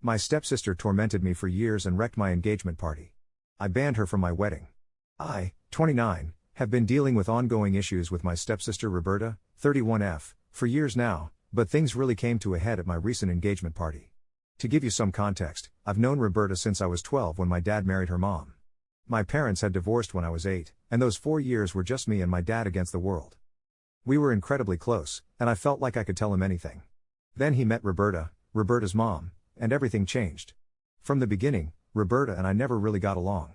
My stepsister tormented me for years and wrecked my engagement party. I banned her from my wedding. I, 29, have been dealing with ongoing issues with my stepsister Roberta, 31F, for years now, but things really came to a head at my recent engagement party. To give you some context, I've known Roberta since I was 12 when my dad married her mom. My parents had divorced when I was 8, and those 4 years were just me and my dad against the world. We were incredibly close, and I felt like I could tell him anything. Then he met Roberta, Roberta's mom, and everything changed. From the beginning, Roberta and I never really got along.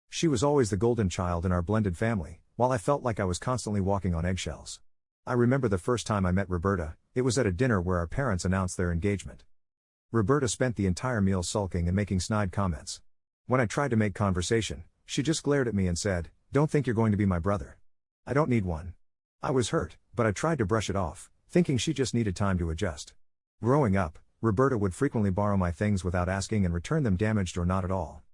She was always the golden child in our blended family, while I felt like I was constantly walking on eggshells. I remember the first time I met Roberta, it was at a dinner where our parents announced their engagement. Roberta spent the entire meal sulking and making snide comments. When I tried to make conversation, she just glared at me and said, "Don't think you're going to be my brother. I don't need one." I was hurt, but I tried to brush it off, thinking she just needed time to adjust. Growing up, Roberta would frequently borrow my things without asking and return them damaged or not at all.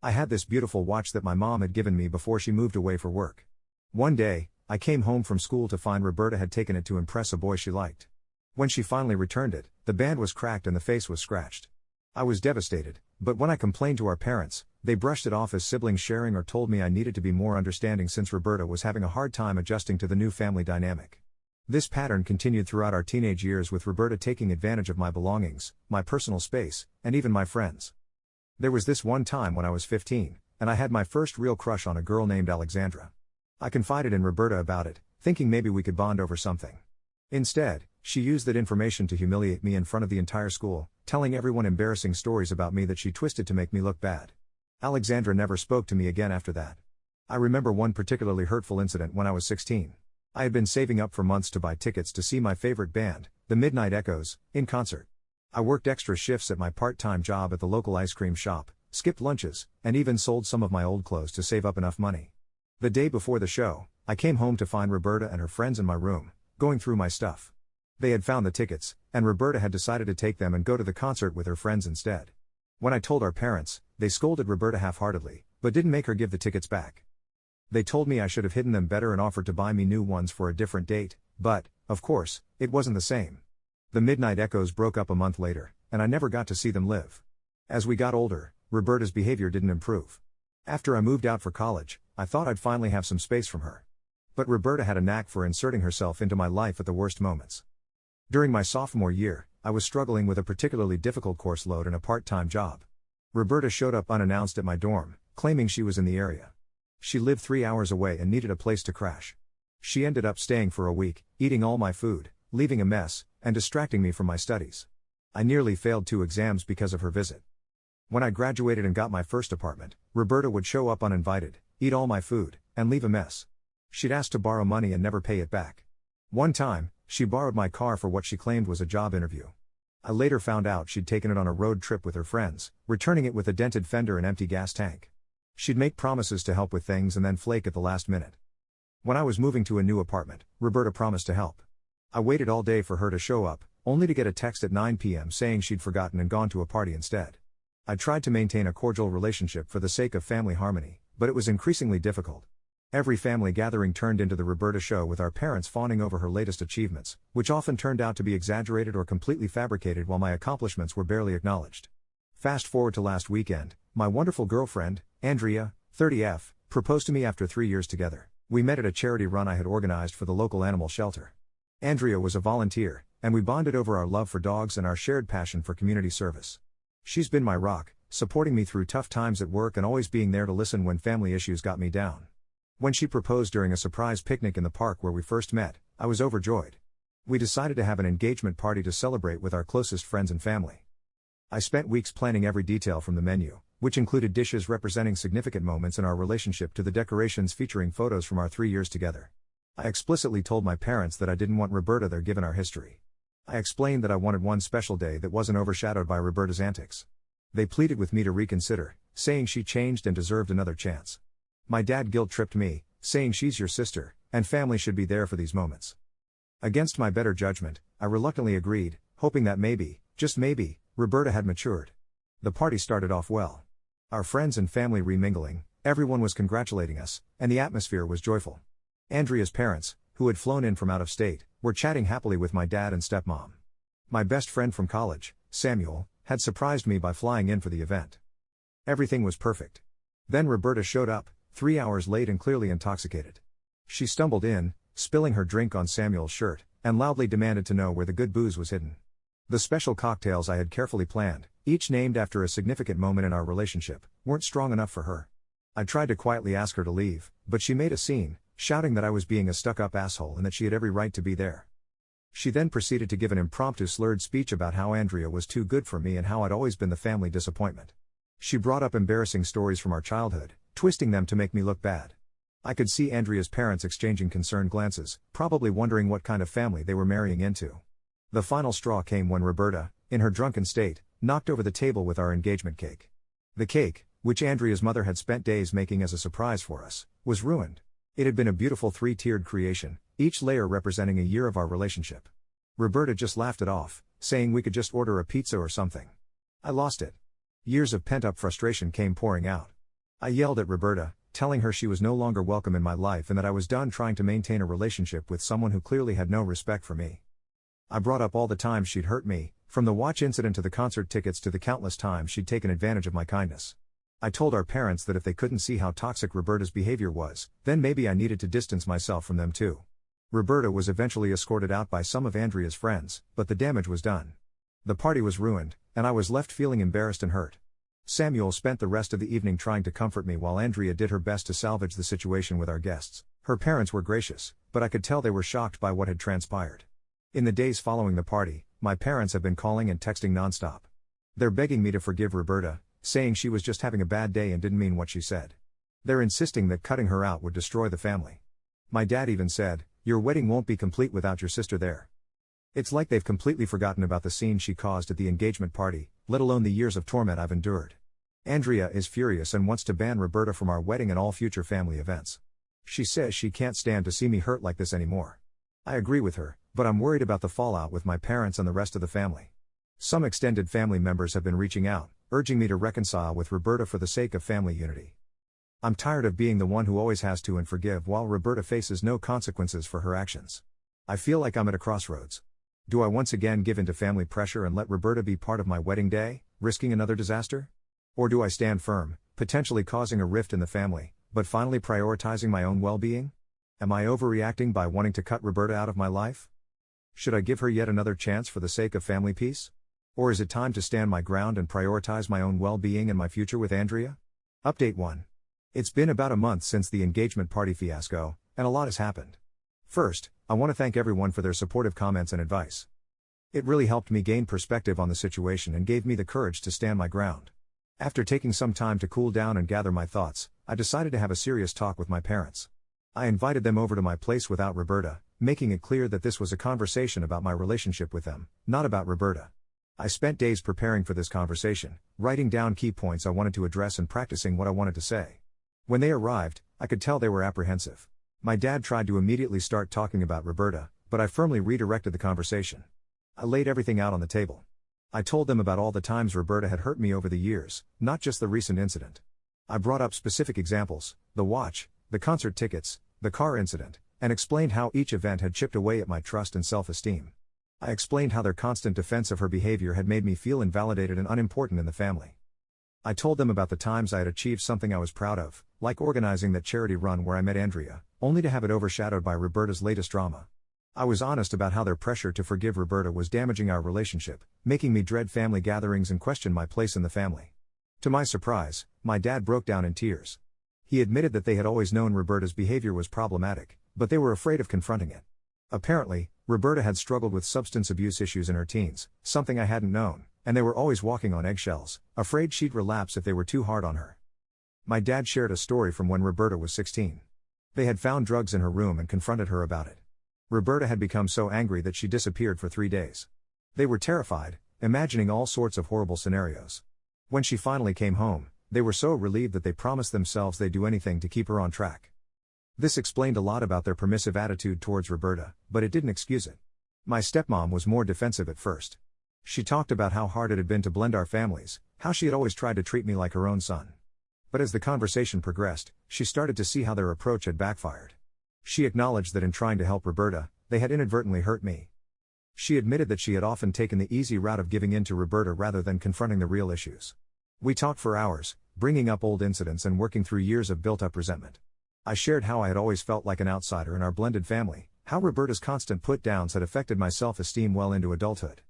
I had this beautiful watch that my mom had given me before she moved away for work. One day, I came home from school to find Roberta had taken it to impress a boy she liked. When she finally returned it, the band was cracked and the face was scratched. I was devastated, but when I complained to our parents, they brushed it off as siblings sharing or told me I needed to be more understanding since Roberta was having a hard time adjusting to the new family dynamic. This pattern continued throughout our teenage years, with Roberta taking advantage of my belongings, my personal space, and even my friends. There was this one time when I was 15, and I had my first real crush on a girl named Alexandra. I confided in Roberta about it, thinking maybe we could bond over something. Instead, she used that information to humiliate me in front of the entire school, telling everyone embarrassing stories about me that she twisted to make me look bad. Alexandra never spoke to me again after that. I remember one particularly hurtful incident when I was 16. I had been saving up for months to buy tickets to see my favorite band, the Midnight Echoes, in concert. I worked extra shifts at my part-time job at the local ice cream shop, skipped lunches, and even sold some of my old clothes to save up enough money. The day before the show, I came home to find Roberta and her friends in my room, going through my stuff. They had found the tickets, and Roberta had decided to take them and go to the concert with her friends instead. When I told our parents, they scolded Roberta half-heartedly, but didn't make her give the tickets back. They told me I should have hidden them better and offered to buy me new ones for a different date, but, of course, it wasn't the same. The Midnight Echoes broke up a month later, and I never got to see them live. As we got older, Roberta's behavior didn't improve. After I moved out for college, I thought I'd finally have some space from her. But Roberta had a knack for inserting herself into my life at the worst moments. During my sophomore year, I was struggling with a particularly difficult course load and a part-time job. Roberta showed up unannounced at my dorm, claiming she was in the area. She lived 3 hours away and needed a place to crash. She ended up staying for a week, eating all my food, leaving a mess, and distracting me from my studies. I nearly failed 2 exams because of her visit. When I graduated and got my first apartment, Roberta would show up uninvited, eat all my food, and leave a mess. She'd ask to borrow money and never pay it back. One time, she borrowed my car for what she claimed was a job interview. I later found out she'd taken it on a road trip with her friends, returning it with a dented fender and empty gas tank. She'd make promises to help with things and then flake at the last minute. When I was moving to a new apartment, Roberta promised to help. I waited all day for her to show up, only to get a text at 9 p.m. saying she'd forgotten and gone to a party instead. I tried to maintain a cordial relationship for the sake of family harmony, but it was increasingly difficult. Every family gathering turned into the Roberta show, with our parents fawning over her latest achievements, which often turned out to be exaggerated or completely fabricated while my accomplishments were barely acknowledged. Fast forward to last weekend, my wonderful girlfriend, Andrea, 30F, proposed to me after 3 years together. We met at a charity run I had organized for the local animal shelter. Andrea was a volunteer, and we bonded over our love for dogs and our shared passion for community service. She's been my rock, supporting me through tough times at work and always being there to listen when family issues got me down. When she proposed during a surprise picnic in the park where we first met, I was overjoyed. We decided to have an engagement party to celebrate with our closest friends and family. I spent weeks planning every detail, from the menu, which included dishes representing significant moments in our relationship, to the decorations featuring photos from our 3 years together. I explicitly told my parents that I didn't want Roberta there given our history. I explained that I wanted one special day that wasn't overshadowed by Roberta's antics. They pleaded with me to reconsider, saying she changed and deserved another chance. My dad guilt-tripped me, saying she's your sister, and family should be there for these moments. Against my better judgment, I reluctantly agreed, hoping that maybe, just maybe, Roberta had matured. The party started off well. Our friends and family remingling, everyone was congratulating us, and the atmosphere was joyful. Andrea's parents, who had flown in from out of state, were chatting happily with my dad and stepmom. My best friend from college, Samuel, had surprised me by flying in for the event. Everything was perfect. Then Roberta showed up, 3 hours late and clearly intoxicated. She stumbled in, spilling her drink on Samuel's shirt, and loudly demanded to know where the good booze was hidden. The special cocktails I had carefully planned, each named after a significant moment in our relationship, weren't strong enough for her. I tried to quietly ask her to leave, but she made a scene, shouting that I was being a stuck-up asshole and that she had every right to be there. She then proceeded to give an impromptu slurred speech about how Andrea was too good for me and how I'd always been the family disappointment. She brought up embarrassing stories from our childhood, twisting them to make me look bad. I could see Andrea's parents exchanging concerned glances, probably wondering what kind of family they were marrying into. The final straw came when Roberta, in her drunken state, knocked over the table with our engagement cake. The cake, which Andrea's mother had spent days making as a surprise for us, was ruined. It had been a beautiful 3-tiered creation, each layer representing a year of our relationship. Roberta just laughed it off, saying we could just order a pizza or something. I lost it. Years of pent-up frustration came pouring out. I yelled at Roberta, telling her she was no longer welcome in my life and that I was done trying to maintain a relationship with someone who clearly had no respect for me. I brought up all the times she'd hurt me, from the watch incident to the concert tickets to the countless times she'd taken advantage of my kindness. I told our parents that if they couldn't see how toxic Roberta's behavior was, then maybe I needed to distance myself from them too. Roberta was eventually escorted out by some of Andrea's friends, but the damage was done. The party was ruined, and I was left feeling embarrassed and hurt. Samuel spent the rest of the evening trying to comfort me while Andrea did her best to salvage the situation with our guests. Her parents were gracious, but I could tell they were shocked by what had transpired. In the days following the party, my parents have been calling and texting nonstop. They're begging me to forgive Roberta, saying she was just having a bad day and didn't mean what she said. They're insisting that cutting her out would destroy the family. My dad even said, "Your wedding won't be complete without your sister there." It's like they've completely forgotten about the scene she caused at the engagement party, let alone the years of torment I've endured. Andrea is furious and wants to ban Roberta from our wedding and all future family events. She says she can't stand to see me hurt like this anymore. I agree with her, but I'm worried about the fallout with my parents and the rest of the family. Some extended family members have been reaching out, urging me to reconcile with Roberta for the sake of family unity. I'm tired of being the one who always has to and forgive while Roberta faces no consequences for her actions. I feel like I'm at a crossroads. Do I once again give in to family pressure and let Roberta be part of my wedding day, risking another disaster? Or do I stand firm, potentially causing a rift in the family, but finally prioritizing my own well-being? Am I overreacting by wanting to cut Roberta out of my life? Should I give her yet another chance for the sake of family peace? Or is it time to stand my ground and prioritize my own well-being and my future with Andrea? Update 1. It's been about a month since the engagement party fiasco, and a lot has happened. First, I want to thank everyone for their supportive comments and advice. It really helped me gain perspective on the situation and gave me the courage to stand my ground. After taking some time to cool down and gather my thoughts, I decided to have a serious talk with my parents. I invited them over to my place without Roberta, making it clear that this was a conversation about my relationship with them, not about Roberta. I spent days preparing for this conversation, writing down key points I wanted to address and practicing what I wanted to say. When they arrived, I could tell they were apprehensive. My dad tried to immediately start talking about Roberta, but I firmly redirected the conversation. I laid everything out on the table. I told them about all the times Roberta had hurt me over the years, not just the recent incident. I brought up specific examples, the watch, the concert tickets, the car incident, and explained how each event had chipped away at my trust and self-esteem. I explained how their constant defense of her behavior had made me feel invalidated and unimportant in the family. I told them about the times I had achieved something I was proud of, like organizing that charity run where I met Andrea, only to have it overshadowed by Roberta's latest drama. I was honest about how their pressure to forgive Roberta was damaging our relationship, making me dread family gatherings and question my place in the family. To my surprise, my dad broke down in tears. He admitted that they had always known Roberta's behavior was problematic, but they were afraid of confronting it. Apparently, Roberta had struggled with substance abuse issues in her teens, something I hadn't known, and they were always walking on eggshells, afraid she'd relapse if they were too hard on her. My dad shared a story from when Roberta was 16. They had found drugs in her room and confronted her about it. Roberta had become so angry that she disappeared for 3 days. They were terrified, imagining all sorts of horrible scenarios. When she finally came home, they were so relieved that they promised themselves they'd do anything to keep her on track. This explained a lot about their permissive attitude towards Roberta, but it didn't excuse it. My stepmom was more defensive at first. She talked about how hard it had been to blend our families, how she had always tried to treat me like her own son. But as the conversation progressed, she started to see how their approach had backfired. She acknowledged that in trying to help Roberta, they had inadvertently hurt me. She admitted that she had often taken the easy route of giving in to Roberta rather than confronting the real issues. We talked for hours, bringing up old incidents and working through years of built-up resentment. I shared how I had always felt like an outsider in our blended family, how Roberta's constant put-downs had affected my self-esteem well into adulthood.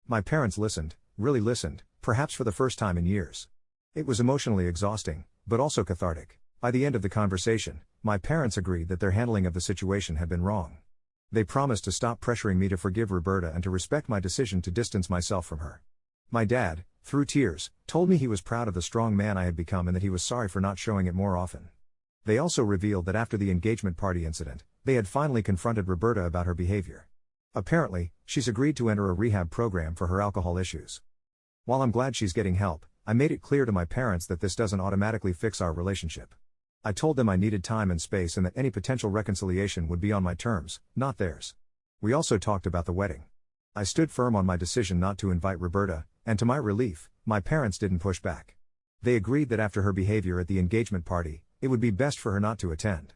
My parents listened, really listened, perhaps for the first time in years. It was emotionally exhausting, but also cathartic. By the end of the conversation, my parents agreed that their handling of the situation had been wrong. They promised to stop pressuring me to forgive Roberta and to respect my decision to distance myself from her. My dad, through tears, told me he was proud of the strong man I had become and that he was sorry for not showing it more often. They also revealed that after the engagement party incident, they had finally confronted Roberta about her behavior. Apparently, she's agreed to enter a rehab program for her alcohol issues. While I'm glad she's getting help, I made it clear to my parents that this doesn't automatically fix our relationship. I told them I needed time and space and that any potential reconciliation would be on my terms, not theirs. We also talked about the wedding. I stood firm on my decision not to invite Roberta, and to my relief, my parents didn't push back. They agreed that after her behavior at the engagement party, it would be best for her not to attend.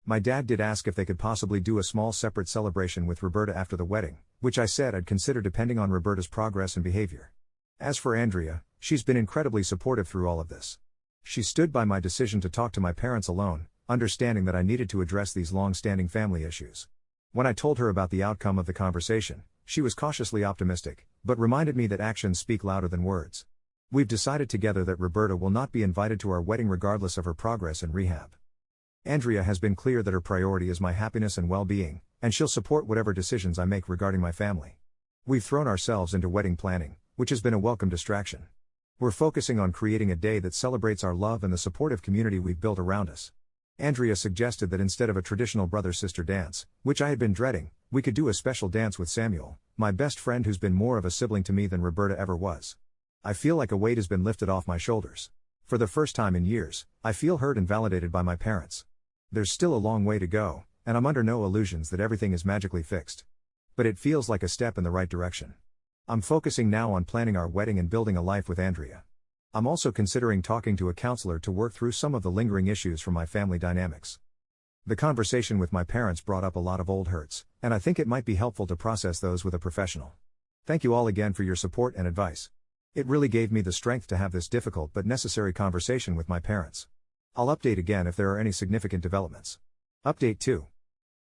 My dad did ask if they could possibly do a small separate celebration with Roberta after the wedding, which I said I'd consider depending on Roberta's progress and behavior. As for Andrea, she's been incredibly supportive through all of this. She stood by my decision to talk to my parents alone, understanding that I needed to address these long-standing family issues. When I told her about the outcome of the conversation, she was cautiously optimistic, but reminded me that actions speak louder than words. We've decided together that Roberta will not be invited to our wedding regardless of her progress in rehab. Andrea has been clear that her priority is my happiness and well-being, and she'll support whatever decisions I make regarding my family. We've thrown ourselves into wedding planning, which has been a welcome distraction. We're focusing on creating a day that celebrates our love and the supportive community we've built around us. Andrea suggested that instead of a traditional brother-sister dance, which I had been dreading, we could do a special dance with Samuel, my best friend who's been more of a sibling to me than Roberta ever was. I feel like a weight has been lifted off my shoulders. For the first time in years, I feel heard and validated by my parents. There's still a long way to go, and I'm under no illusions that everything is magically fixed. But it feels like a step in the right direction. I'm focusing now on planning our wedding and building a life with Andrea. I'm also considering talking to a counselor to work through some of the lingering issues from my family dynamics. The conversation with my parents brought up a lot of old hurts, and I think it might be helpful to process those with a professional. Thank you all again for your support and advice. It really gave me the strength to have this difficult but necessary conversation with my parents. I'll update again if there are any significant developments. Update 2.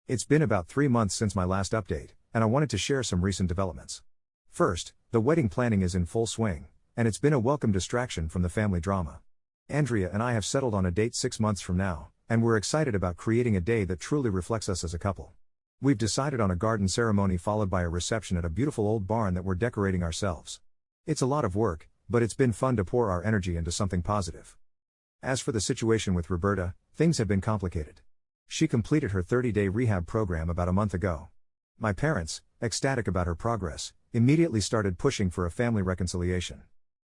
It's been about 3 months since my last update, and I wanted to share some recent developments. First, the wedding planning is in full swing, and it's been a welcome distraction from the family drama. Andrea and I have settled on a date 6 months from now, and we're excited about creating a day that truly reflects us as a couple. We've decided on a garden ceremony followed by a reception at a beautiful old barn that we're decorating ourselves. It's a lot of work, but it's been fun to pour our energy into something positive. As for the situation with Roberta, things have been complicated. She completed her 30-day rehab program about a month ago. My parents, ecstatic about her progress, immediately started pushing for a family reconciliation.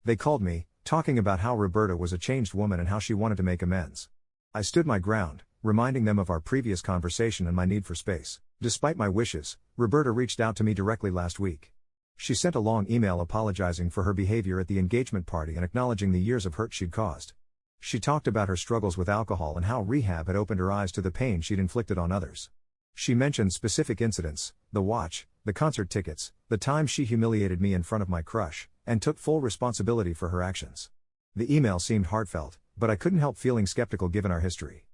They called me, talking about how Roberta was a changed woman and how she wanted to make amends. I stood my ground, reminding them of our previous conversation and my need for space. Despite my wishes, Roberta reached out to me directly last week. She sent a long email apologizing for her behavior at the engagement party and acknowledging the years of hurt she'd caused. She talked about her struggles with alcohol and how rehab had opened her eyes to the pain she'd inflicted on others. She mentioned specific incidents, the watch, the concert tickets, the time she humiliated me in front of my crush, and took full responsibility for her actions. The email seemed heartfelt, but I couldn't help feeling skeptical given our history.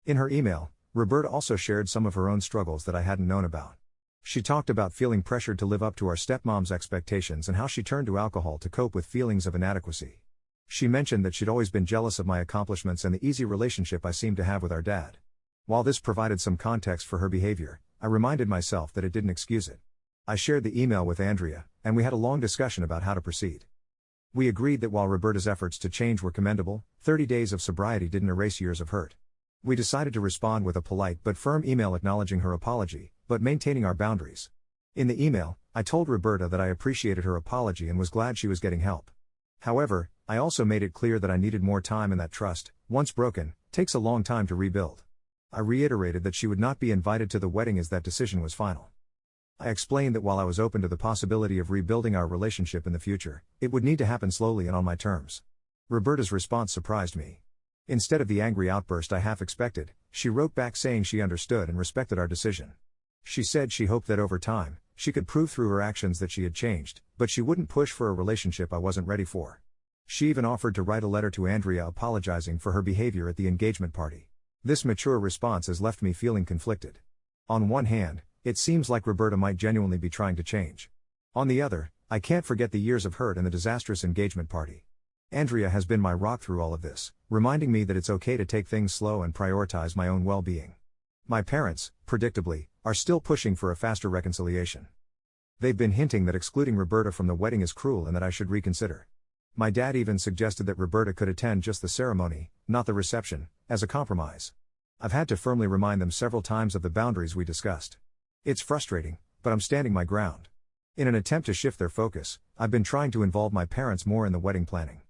In her email, Roberta also shared some of her own struggles that I hadn't known about. She talked about feeling pressured to live up to our stepmom's expectations and how she turned to alcohol to cope with feelings of inadequacy. She mentioned that she'd always been jealous of my accomplishments and the easy relationship I seemed to have with our dad. While this provided some context for her behavior, I reminded myself that it didn't excuse it. I shared the email with Andrea, and we had a long discussion about how to proceed. We agreed that while Roberta's efforts to change were commendable, 30 days of sobriety didn't erase years of hurt. We decided to respond with a polite but firm email acknowledging her apology, but maintaining our boundaries. In the email, I told Roberta that I appreciated her apology and was glad she was getting help. However, I also made it clear that I needed more time and that trust, once broken, takes a long time to rebuild. I reiterated that she would not be invited to the wedding as that decision was final. I explained that while I was open to the possibility of rebuilding our relationship in the future, it would need to happen slowly and on my terms. Roberta's response surprised me. Instead of the angry outburst I half expected, she wrote back saying she understood and respected our decision. She said she hoped that over time, She could prove through her actions that she had changed, but she wouldn't push for a relationship I wasn't ready for. She even offered to write a letter to Andrea apologizing for her behavior at the engagement party. This mature response has left me feeling conflicted. On one hand, it seems like Roberta might genuinely be trying to change. On the other, I can't forget the years of hurt and the disastrous engagement party. Andrea has been my rock through all of this, reminding me that it's okay to take things slow and prioritize my own well-being. My parents, predictably, are still pushing for a faster reconciliation. They've been hinting that excluding Roberta from the wedding is cruel and that I should reconsider. My dad even suggested that Roberta could attend just the ceremony, not the reception, as a compromise. I've had to firmly remind them several times of the boundaries we discussed. It's frustrating, but I'm standing my ground. In an attempt to shift their focus, I've been trying to involve my parents more in the wedding planning.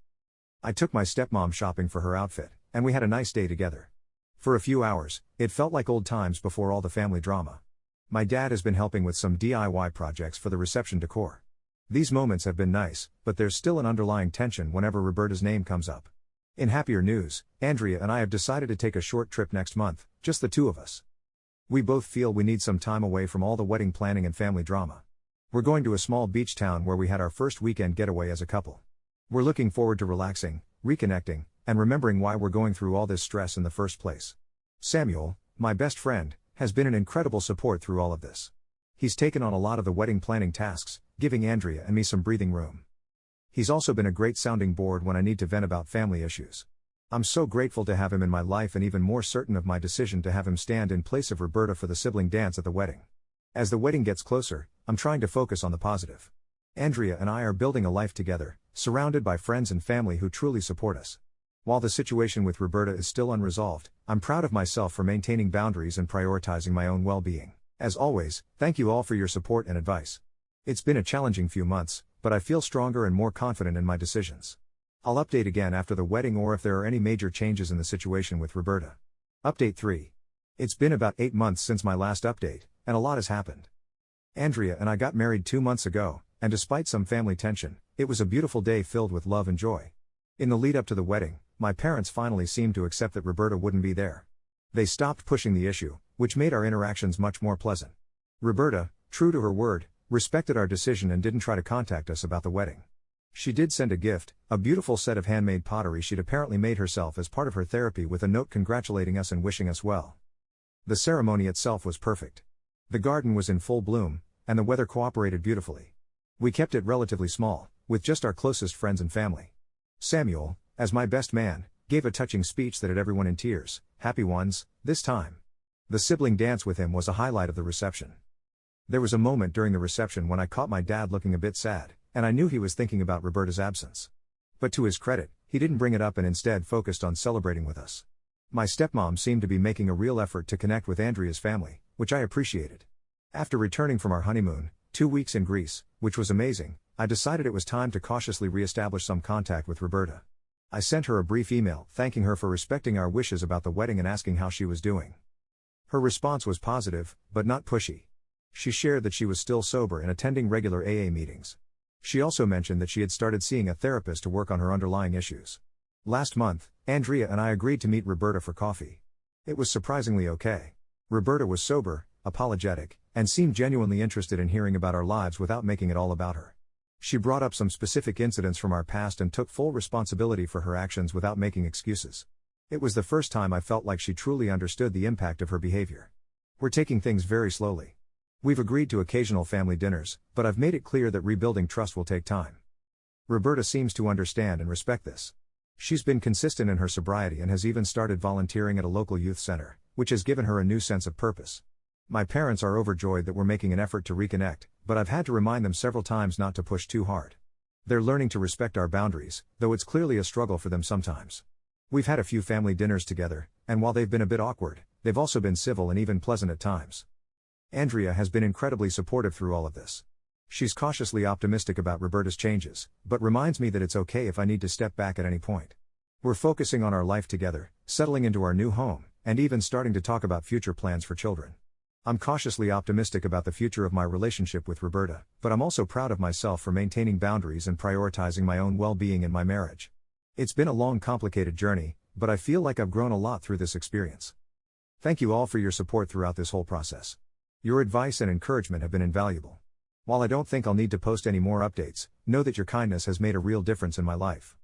I took my stepmom shopping for her outfit, and we had a nice day together. For a few hours, it felt like old times before all the family drama. My dad has been helping with some DIY projects for the reception decor. These moments have been nice, but there's still an underlying tension whenever Roberta's name comes up. In happier news, Andrea and I have decided to take a short trip next month, just the two of us. We both feel we need some time away from all the wedding planning and family drama. We're going to a small beach town where we had our first weekend getaway as a couple. We're looking forward to relaxing, reconnecting, and remembering why we're going through all this stress in the first place. Samuel, my best friend, has been an incredible support through all of this. He's taken on a lot of the wedding planning tasks, giving Andrea and me some breathing room. He's also been a great sounding board when I need to vent about family issues. I'm so grateful to have him in my life and even more certain of my decision to have him stand in place of Roberta for the sibling dance at the wedding. As the wedding gets closer, I'm trying to focus on the positive. Andrea and I are building a life together, surrounded by friends and family who truly support us. While the situation with Roberta is still unresolved, I'm proud of myself for maintaining boundaries and prioritizing my own well-being. As always, thank you all for your support and advice. It's been a challenging few months, but I feel stronger and more confident in my decisions. I'll update again after the wedding or if there are any major changes in the situation with Roberta. Update 3. It's been about 8 months since my last update, and a lot has happened. Andrea and I got married 2 months ago, and despite some family tension, it was a beautiful day filled with love and joy. In the lead up to the wedding, my parents finally seemed to accept that Roberta wouldn't be there. They stopped pushing the issue, which made our interactions much more pleasant. Roberta, true to her word, respected our decision and didn't try to contact us about the wedding. She did send a gift, a beautiful set of handmade pottery she'd apparently made herself as part of her therapy with a note congratulating us and wishing us well. The ceremony itself was perfect. The garden was in full bloom, and the weather cooperated beautifully. We kept it relatively small, with just our closest friends and family. Samuel, as my best man, gave a touching speech that had everyone in tears, happy ones, this time. The sibling dance with him was a highlight of the reception. There was a moment during the reception when I caught my dad looking a bit sad, and I knew he was thinking about Roberta's absence. But to his credit, he didn't bring it up and instead focused on celebrating with us. My stepmom seemed to be making a real effort to connect with Andrea's family, which I appreciated. After returning from our honeymoon, 2 weeks in Greece, which was amazing, I decided it was time to cautiously re-establish some contact with Roberta. I sent her a brief email thanking her for respecting our wishes about the wedding and asking how she was doing. Her response was positive, but not pushy. She shared that she was still sober and attending regular AA meetings. She also mentioned that she had started seeing a therapist to work on her underlying issues. Last month, Andrea and I agreed to meet Roberta for coffee. It was surprisingly okay. Roberta was sober, apologetic, and seemed genuinely interested in hearing about our lives without making it all about her. She brought up some specific incidents from our past and took full responsibility for her actions without making excuses. It was the first time I felt like she truly understood the impact of her behavior. We're taking things very slowly. We've agreed to occasional family dinners, but I've made it clear that rebuilding trust will take time. Roberta seems to understand and respect this. She's been consistent in her sobriety and has even started volunteering at a local youth center, which has given her a new sense of purpose. My parents are overjoyed that we're making an effort to reconnect, but I've had to remind them several times not to push too hard. They're learning to respect our boundaries, though it's clearly a struggle for them sometimes. We've had a few family dinners together, and while they've been a bit awkward, they've also been civil and even pleasant at times. Andrea has been incredibly supportive through all of this. She's cautiously optimistic about Roberta's changes, but reminds me that it's okay if I need to step back at any point. We're focusing on our life together, settling into our new home, and even starting to talk about future plans for children. I'm cautiously optimistic about the future of my relationship with Roberta, but I'm also proud of myself for maintaining boundaries and prioritizing my own well-being in my marriage. It's been a long, complicated journey, but I feel like I've grown a lot through this experience. Thank you all for your support throughout this whole process. Your advice and encouragement have been invaluable. While I don't think I'll need to post any more updates, know that your kindness has made a real difference in my life.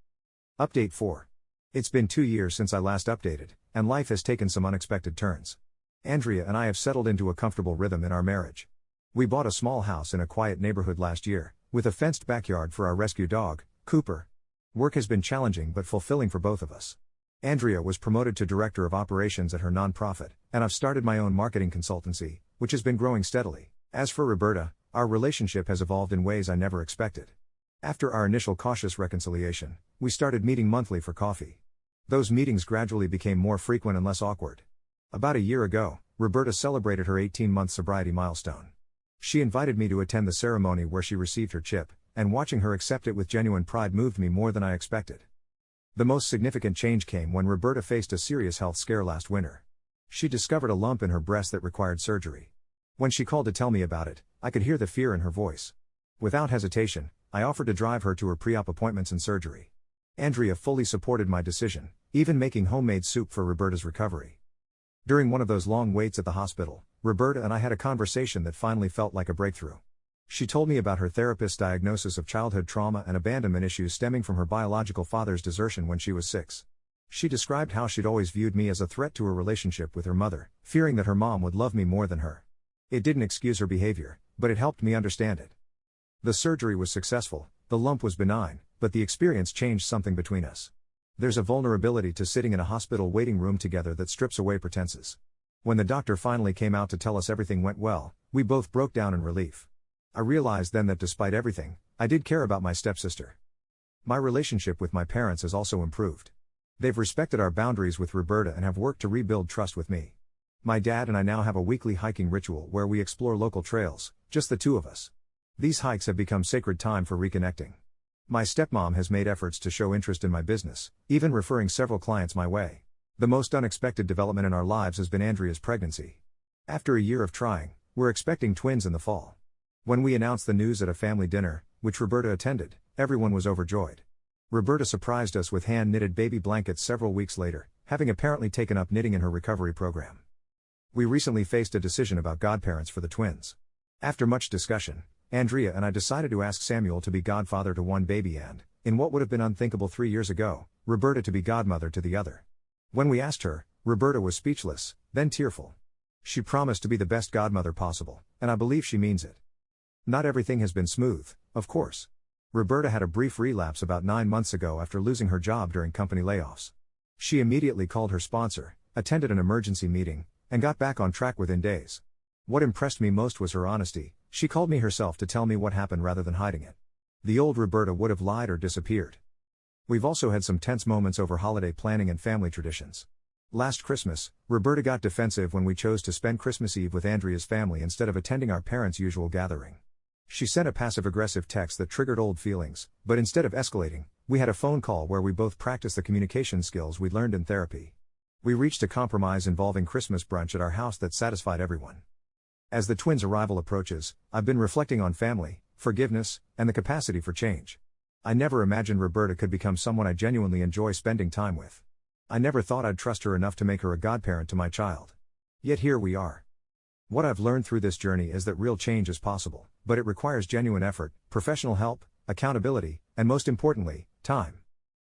Update 4. It's been 2 years since I last updated, and life has taken some unexpected turns. Andrea and I have settled into a comfortable rhythm in our marriage. We bought a small house in a quiet neighborhood last year, with a fenced backyard for our rescue dog, Cooper. Work has been challenging but fulfilling for both of us. Andrea was promoted to Director of Operations at her nonprofit, and I've started my own marketing consultancy, which has been growing steadily. As for Roberta, our relationship has evolved in ways I never expected. After our initial cautious reconciliation, we started meeting monthly for coffee. Those meetings gradually became more frequent and less awkward. About a year ago, Roberta celebrated her 18-month sobriety milestone. She invited me to attend the ceremony where she received her chip, and watching her accept it with genuine pride moved me more than I expected. The most significant change came when Roberta faced a serious health scare last winter. She discovered a lump in her breast that required surgery. When she called to tell me about it, I could hear the fear in her voice. Without hesitation, I offered to drive her to her pre-op appointments and surgery. Andrea fully supported my decision, even making homemade soup for Roberta's recovery. During one of those long waits at the hospital, Roberta and I had a conversation that finally felt like a breakthrough. She told me about her therapist's diagnosis of childhood trauma and abandonment issues stemming from her biological father's desertion when she was 6. She described how she'd always viewed me as a threat to her relationship with her mother, fearing that her mom would love me more than her. It didn't excuse her behavior, but it helped me understand it. The surgery was successful, the lump was benign, but the experience changed something between us. There's a vulnerability to sitting in a hospital waiting room together that strips away pretenses. When the doctor finally came out to tell us everything went well, we both broke down in relief. I realized then that despite everything, I did care about my stepsister. My relationship with my parents has also improved. They've respected our boundaries with Roberta and have worked to rebuild trust with me. My dad and I now have a weekly hiking ritual where we explore local trails, just the two of us. These hikes have become sacred time for reconnecting. My stepmom has made efforts to show interest in my business, even referring several clients my way. The most unexpected development in our lives has been Andrea's pregnancy. After a year of trying, we're expecting twins in the fall. When we announced the news at a family dinner, which Roberta attended, everyone was overjoyed. Roberta surprised us with hand-knitted baby blankets several weeks later, having apparently taken up knitting in her recovery program. We recently faced a decision about godparents for the twins. After much discussion, Andrea and I decided to ask Samuel to be godfather to one baby and, in what would have been unthinkable 3 years ago, Roberta to be godmother to the other. When we asked her, Roberta was speechless, then tearful. She promised to be the best godmother possible, and I believe she means it. Not everything has been smooth, of course. Roberta had a brief relapse about 9 months ago after losing her job during company layoffs. She immediately called her sponsor, attended an emergency meeting, and got back on track within days. What impressed me most was her honesty. She called me herself to tell me what happened rather than hiding it. The old Roberta would have lied or disappeared. We've also had some tense moments over holiday planning and family traditions. Last Christmas, Roberta got defensive when we chose to spend Christmas Eve with Andrea's family instead of attending our parents' usual gathering. She sent a passive-aggressive text that triggered old feelings, but instead of escalating, we had a phone call where we both practiced the communication skills we learned in therapy. We reached a compromise involving Christmas brunch at our house that satisfied everyone. As the twins' arrival approaches, I've been reflecting on family, forgiveness, and the capacity for change. I never imagined Roberta could become someone I genuinely enjoy spending time with. I never thought I'd trust her enough to make her a godparent to my child. Yet here we are. What I've learned through this journey is that real change is possible, but it requires genuine effort, professional help, accountability, and most importantly, time.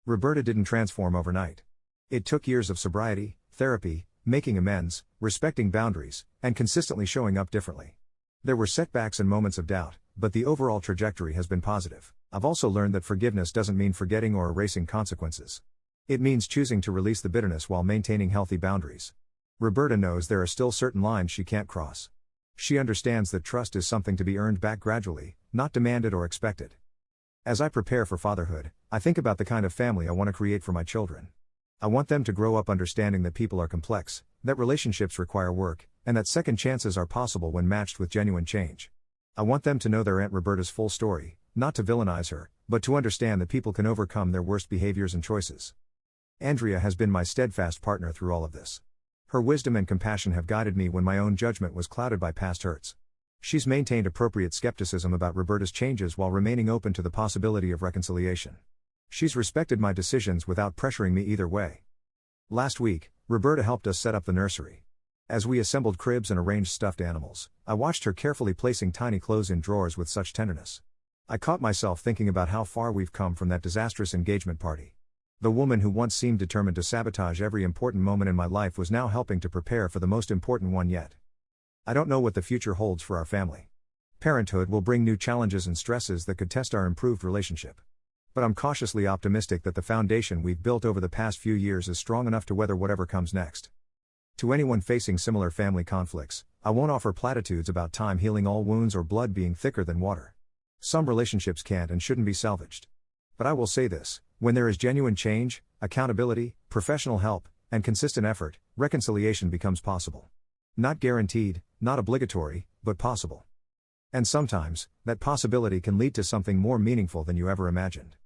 Roberta didn't transform overnight. It took years of sobriety, therapy, making amends, respecting boundaries, and consistently showing up differently. There were setbacks and moments of doubt, but the overall trajectory has been positive. I've also learned that forgiveness doesn't mean forgetting or erasing consequences. It means choosing to release the bitterness while maintaining healthy boundaries. Roberta knows there are still certain lines she can't cross. She understands that trust is something to be earned back gradually, not demanded or expected. As I prepare for fatherhood, I think about the kind of family I want to create for my children. I want them to grow up understanding that people are complex, that relationships require work, and that second chances are possible when matched with genuine change. I want them to know their Aunt Roberta's full story, not to villainize her, but to understand that people can overcome their worst behaviors and choices. Andrea has been my steadfast partner through all of this. Her wisdom and compassion have guided me when my own judgment was clouded by past hurts. She's maintained appropriate skepticism about Roberta's changes while remaining open to the possibility of reconciliation. She's respected my decisions without pressuring me either way. Last week, Roberta helped us set up the nursery. As we assembled cribs and arranged stuffed animals, I watched her carefully placing tiny clothes in drawers with such tenderness. I caught myself thinking about how far we've come from that disastrous engagement party. The woman who once seemed determined to sabotage every important moment in my life was now helping to prepare for the most important one yet. I don't know what the future holds for our family. Parenthood will bring new challenges and stresses that could test our improved relationship. But I'm cautiously optimistic that the foundation we've built over the past few years is strong enough to weather whatever comes next. To anyone facing similar family conflicts, I won't offer platitudes about time healing all wounds or blood being thicker than water. Some relationships can't and shouldn't be salvaged. But I will say this, when there is genuine change, accountability, professional help, and consistent effort, reconciliation becomes possible. Not guaranteed, not obligatory, but possible. And sometimes, that possibility can lead to something more meaningful than you ever imagined.